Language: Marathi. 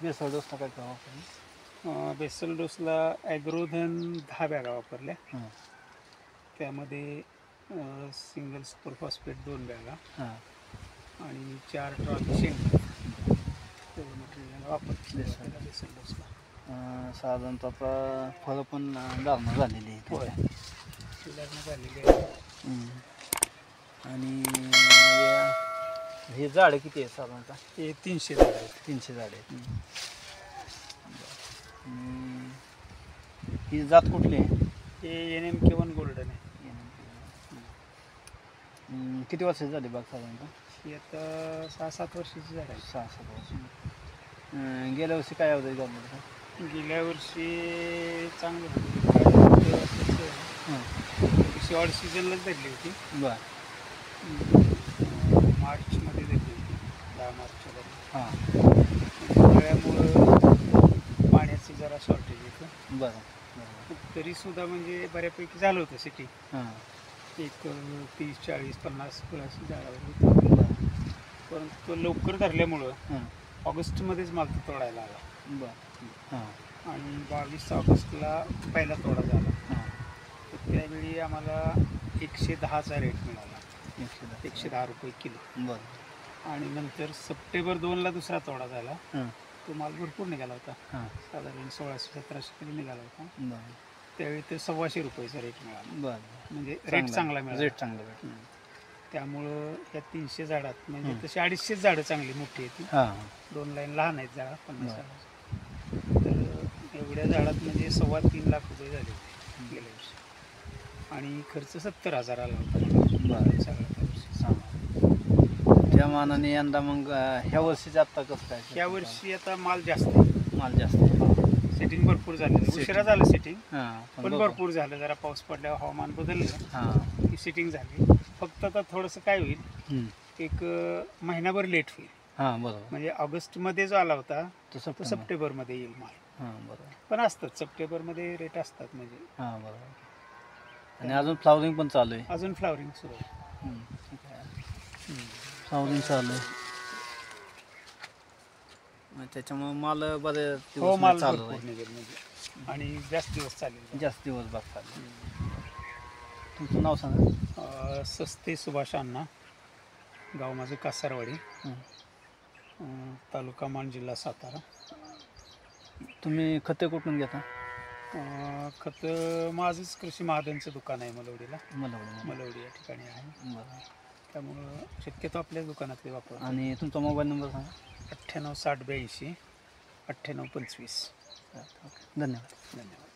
बेसल डोसला काय काय वापरलं? बेसल डोसला ॲग्रोधन 10 बॅगा वापरल्या. हां त्यामध्ये सिंगल सुपर फॉस्फेट 2 बॅगा हां आणि 4 ट्रॉली शेण तेवढं मटेरियल वापरलं बेसल डोसला. साधारणतः आता फळं पण धारणा झालेली आहे. होय सुधारणा झालेली आहे. आणि हे झाडं किती आहे साधारणतः? हे 300 झाडं आहेत. 300 झाडं आहेत. ही जात कुठली आहे? हे NMK1 गोल्डन आहे. किती वर्षाची झाली बाग साधारणतः? ही आता 6-7 वर्षाची झाड आहे. 6-7 वर्ष. गेल्या वर्षी काय अवधी झालं? गेल्या वर्षी चांगलं होतं. ऑड सीझनलाच धरली होती. बरं. मार्चमध्ये धरली होती, 10 मार्चच्या दरम्यान. हां उन्हाळ्यामुळं पाण्याचं जरा शॉर्टेज होतं. बरं. तरीसुद्धा म्हणजे बऱ्यापैकी झालं होतं सिटी. हां एक 30-40-50 फुलाची झाडावर होती. परंतु तो लवकर धरल्यामुळं ऑगस्टमध्येच माल तो तोडायला आला. बरं. हां आणि 22 ऑगस्टला पहिला तोडा झाला. तर त्यावेळी आम्हाला 110चा रेट मिळाला. 110 रुपये किलो. बरं. आणि नंतर सप्टेंबर 2ला दुसरा तोडा झाला. हां तो माल भरपूर निघाला होता. हां साधारण 1600-1700 किलो निघाला होता. बरं. त्यावेळी ते 1,200 रुपयाचा रेट मिळाला. बरं. म्हणजे रेट चांगला मिळाला. रेट चांगला भेटला. त्यामुळं या 300 झाडात म्हणजे तशी 250 झाडं चांगली मोठी आहेत. हां 2 लाईन लहान आहेत झाडं 50 झाडाची. तर एवढ्या झाडात म्हणजे 3.25 लाख रुपये झाले होते गेल्या वर्षी. आणि खर्च 70,000 आला होता. बरं. सगळा त्या वर्षी. हां त्या मानाने यंदा मग ह्या वर्षीचं आत्ता कसं काय? या वर्षी आता माल जास्त आहे. माल जास्त आहे. सेटिंग भरपूर झालं. उशिरा झालं सेटिंग, हां पण भरपूर झालं. जरा पाऊस पडल्यावर हवामान बदललं हां की सेटिंग झाली. फक्त आता थोडंसं काय होईल, एक महिनाभर लेट होईल. हां बरोबर. म्हणजे ऑगस्टमध्ये जो आला होता तो तो सप्टेंबरमध्ये येईल माल. हां बरोबर. पण असतात सप्टेंबरमध्ये रेट असतात. म्हणजे हां बरोबर. आणि अजून फ्लावरिंग पण चालू आहे. अजून फ्लावरिंग सुरू आहे. फ्लावरिंग चालू आहे. त्याच्यामुळे माल बरेच हो, माल चालू भरपूर आहे. निघेल म्हणजे. आणि जास्त दिवस चालेल. जास्त दिवस बाग चालू. तुमचं नाव सांगा. सस्ते सुभाष अण्णा, गाव माझं कासारवाडी, तालुका मान, जिल्हा सातारा. तुम्ही खते कुठून घेता? खतं माझंच कृषी महाजनचं दुकान आहे मलवडीला. मलवडी. मलवडी या ठिकाणी आहे. बरं. त्यामुळं शक्यतो आपल्याच दुकानातले वापरतो. आणि तुमचा मोबाईल नंबर सांगा. 98 60 82 98 25. धन्यवाद. धन्यवाद.